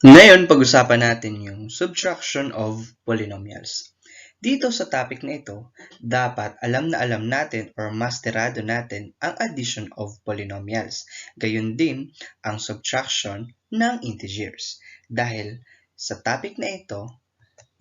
Ngayon, pag-usapan natin yung subtraction of polynomials. Dito sa topic na ito, dapat alam na alam natin or masterado natin ang addition of polynomials. Gayun din ang subtraction ng integers. Dahil sa topic na ito,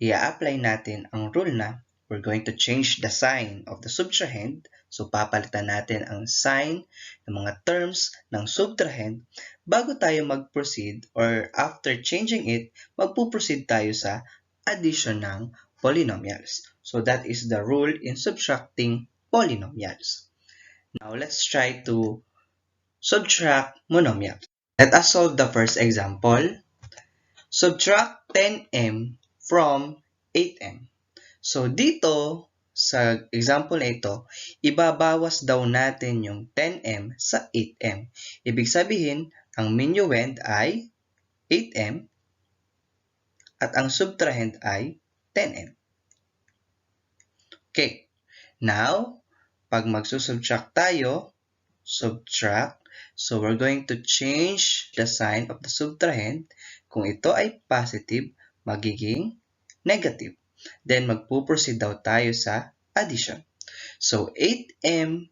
i-apply natin ang rule na we're going to change the sign of the subtrahend. So, papalitan natin ang sign ng mga terms ng subtrahend bago tayo mag-proceed or after changing it, magpo-proceed tayo sa addition ng polynomials. So, that is the rule in subtracting polynomials. Now, let's try to subtract monomials. Let us solve the first example. Subtract 10m from 8m. So, dito, sa example na ito, ibabawas daw natin yung 10m sa 8m. Ibig sabihin, ang minuend ay 8m at ang subtrahend ay 10m. Okay. Now, pag magsusubtract tayo, subtract. So, we're going to change the sign of the subtrahend. Kung ito ay positive, magiging negative. Then, magpuproceed daw tayo sa addition. So, 8m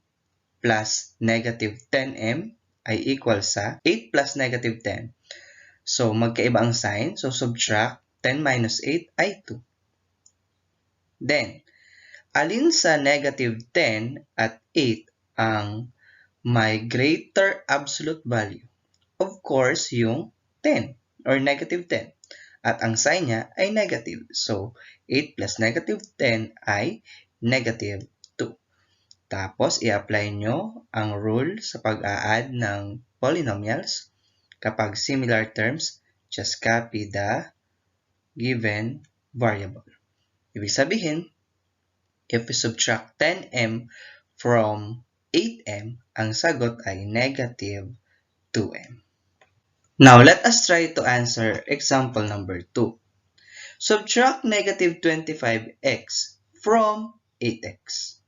plus negative 10m ay equal sa 8 plus negative 10. So, magkaiba ang sign. So, subtract 10 minus 8 ay 2. Then, alin sa negative 10 at 8 ang may greater absolute value? Of course, yung 10 or negative 10. At ang sign niya ay negative. So, 8 plus negative 10 ay negative 2. Tapos, i-apply nyo ang rule sa pag-a-add ng polynomials. Kapag similar terms, just copy the given variable. Ibig sabihin, if we subtract 10m from 8m, ang sagot ay negative 2m. Now, let us try to answer example number 2. Subtract negative 25x from 8x.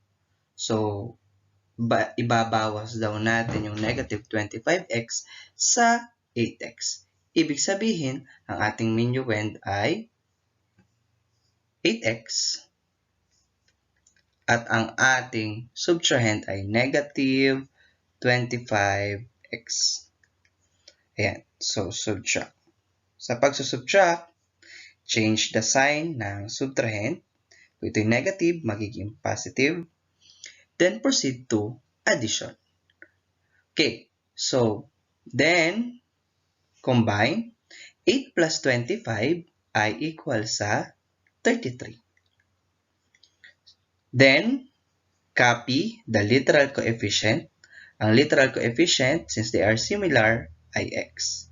So, ibabawas daw natin yung negative 25x sa 8x. Ibig sabihin, ang ating minuend ay 8x at ang ating subtrahend ay negative 25x. Ayan. So, subtract. Sa pagsusubtract, change the sign ng subtrahend. Kung ito'y negative, magiging positive. Then, proceed to addition. Okay. So, then, combine. 8 plus 25 ay equal sa 33. Then, copy the literal coefficient. Ang literal coefficient, since they are similar, ay x.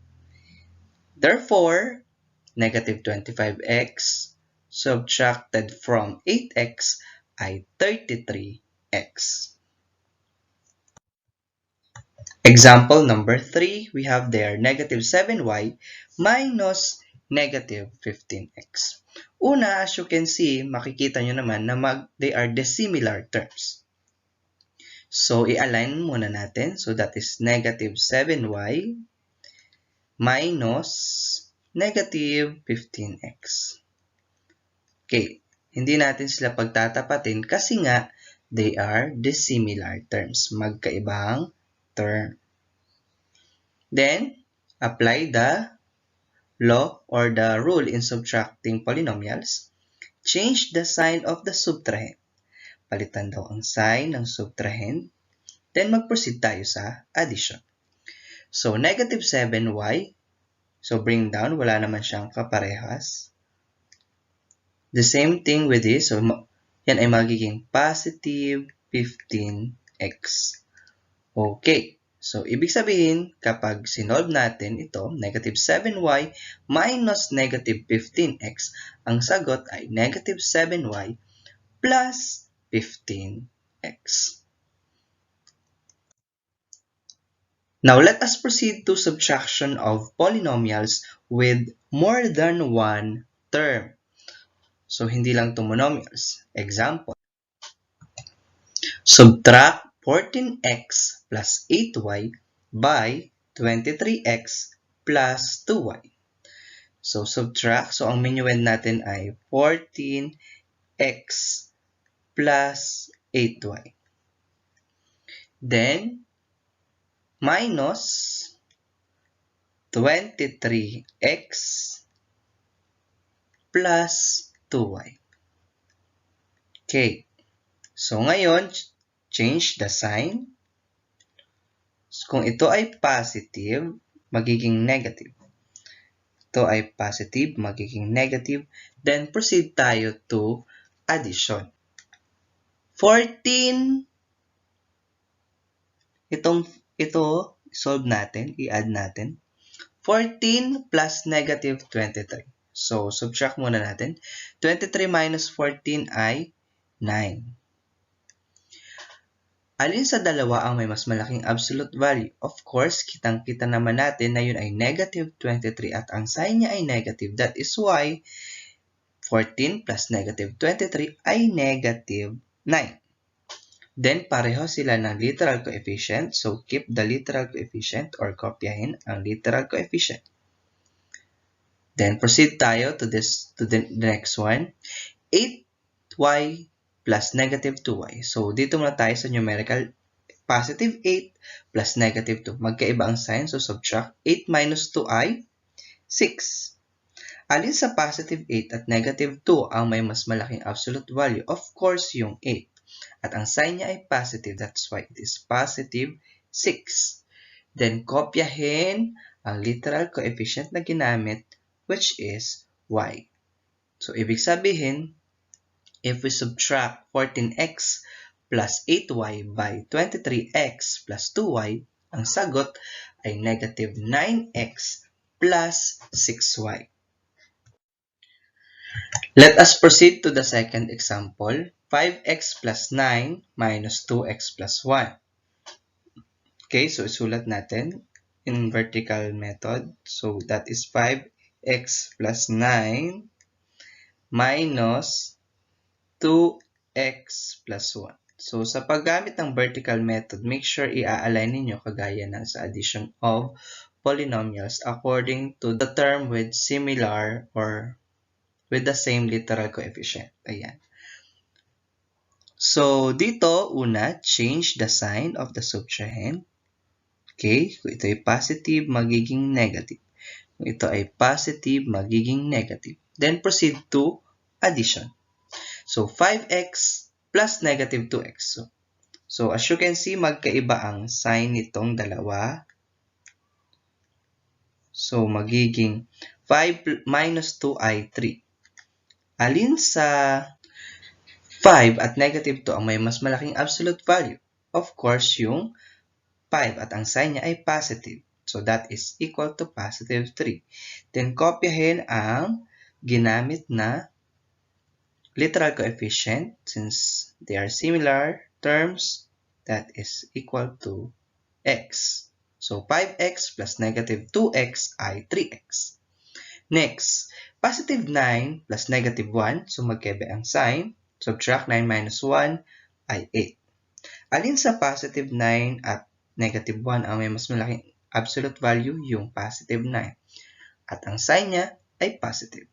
Therefore, negative 25x subtracted from 8x ay 33x. Example number 3, we have there negative 7y minus negative 15x. Una, as you can see, makikita nyo naman na they are dissimilar terms. So, i-align muna natin. So, that is negative 7y minus negative 15x. Okay, hindi natin sila pagtatapatin kasi nga they are dissimilar terms. Magkaibang term. Then, apply the law or the rule in subtracting polynomials. Change the sign of the subtrahend. Palitan daw ang sign ng subtrahend. Then, mag-proceed tayo sa addition. So, negative 7y. So, bring down. Wala naman siyang kaparehas. The same thing with this. So, yan ay magiging positive 15x. Okay. So, ibig sabihin, kapag sinolve natin ito, negative 7y minus negative 15x, ang sagot ay negative 7y plus 15x. Now, let us proceed to subtraction of polynomials with more than one term. So, hindi lang ito monomials. Example, subtract 14x plus 8y by 23x plus 2y. So, subtract. So, ang minuend natin ay 14x plus 8y. Then, minus 23x plus 2y. Okay. So, ngayon, change the sign. So, kung ito ay positive, magiging negative. Ito ay positive, magiging negative. Then, proceed tayo to addition. 14, ito, solve natin, i-add natin. 14 plus negative 23. So, subtract muna natin. 23 minus 14 ay 9. Alin sa dalawa ang may mas malaking absolute value? Of course, kitang-kita naman natin na yun ay negative 23 at ang sign niya ay negative. That is why 14 plus negative 23 ay negative 9. Then, pareho sila ng literal coefficient. So, keep the literal coefficient or kopyahin ang literal coefficient. Then, proceed tayo to the next one. 8y plus negative 2y. So, dito muna tayo sa numerical. Positive 8 plus negative 2. Magkaiba ang sign. So, subtract 8 minus 2 ay 6. Alin sa positive 8 at negative 2 ang may mas malaking absolute value? Of course, yung 8. At ang sign niya ay positive. That's why it is positive 6. Then, kopyahin ang literal coefficient na ginamit, which is y. So, ibig sabihin, if we subtract 14x plus 8y by 23x plus 2y, ang sagot ay negative 9x plus 6y. Let us proceed to the second example. 5x plus 9 minus 2x plus 1. Okay, so isulat natin in vertical method. So that is 5x plus 9 minus 2x plus 1. So, sa paggamit ng vertical method, make sure i-align ninyo kagaya ng sa addition of polynomials according to the term with similar or with the same literal coefficient. Ayan. So, dito, una, change the sign of the subtrahend. Okay? Kung ito ay positive, magiging negative. Kung ito ay positive, magiging negative. Then, proceed to addition. So, 5x plus negative 2x. So, as you can see, magkaiba ang sign nitong dalawa. So, magiging 5 minus 2 ay 3. Alin sa 5 at negative 2 ang may mas malaking absolute value? Of course, yung 5 at ang sign niya ay positive. So, that is equal to positive 3. Then, kopyahin ang ginamit na literal coefficient since they are similar terms, that is equal to x. So, 5x plus negative 2x ay 3x. Next, positive 9 plus negative 1. So, magkaiba ang sign. Subtract 9 minus 1 ay 8. Alin sa positive 9 at negative 1 ang may mas malaking absolute value? Yung positive 9. At ang sign niya ay positive.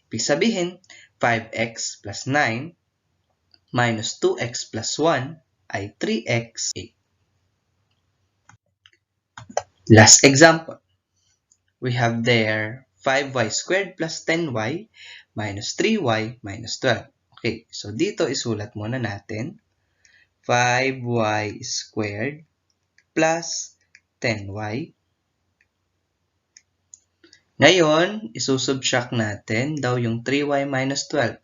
Ibig sabihin, 5x plus 9 minus 2x plus 1 ay 3x 8. Last example. We have there 5y squared plus 10y minus 3y minus 12. Okay, so dito isulat muna natin 5y squared plus 10y. Ngayon, isusubtract natin daw yung 3y minus 12.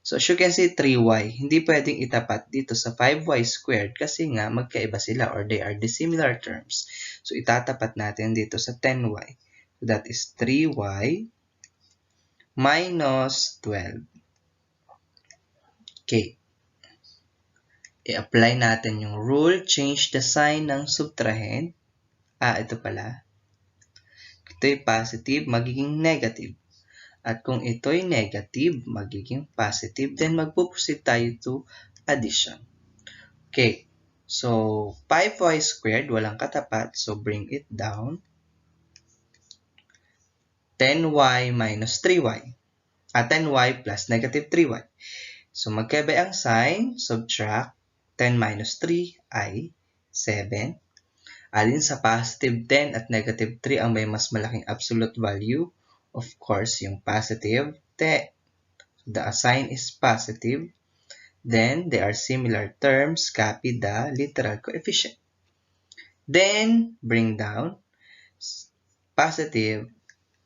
So, as you can see, 3y, hindi pwedeng itapat dito sa 5y squared kasi nga magkaiba sila or they are dissimilar terms. So, itatapat natin dito sa 10y. So, that is 3y minus 12. Okay. I-apply natin yung rule, change the sign ng subtrahend. Ito pala. Ito ay positive, magiging negative. At kung ito ay negative, magiging positive. Then, magpuproceed tayo to addition. Okay. So, 5y squared, walang katapat. So, bring it down. 10y minus 3y. 10y plus negative 3y. So, magkaiba ang sign. Subtract 10 minus 3 ay 7. Alin sa positive 10 at negative 3 ang may mas malaking absolute value? Of course, yung positive 10. The sign is positive. Then, they are similar terms. Copy the literal coefficient. Then, bring down positive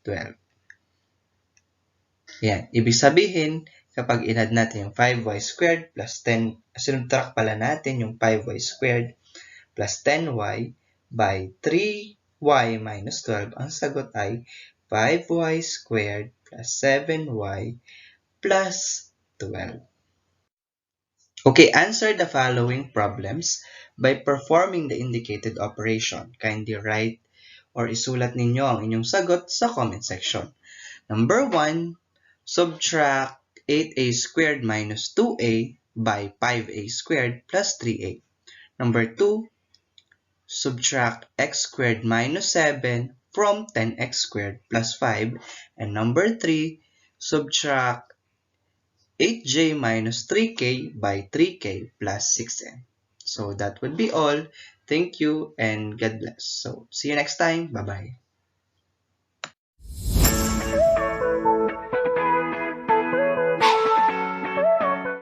12. Yan. Ibig sabihin, kapag in-add natin yung 5y squared plus 10, sinubtract pala natin yung 5y squared plus 10y by 3y minus 12, ang sagot ay 5y squared plus 7y plus 12. Okay, answer the following problems by performing the indicated operation. Kindly write or isulat ninyo ang inyong sagot sa comment section. Number 1, subtract 8a squared minus 2a by 5a squared plus 3a. Number 2, subtract x squared minus 7 from 10x squared plus 5. And number 3, subtract 8j minus 3k by 3k plus 6m. So that would be all. Thank you and God bless. So see you next time. Bye-bye.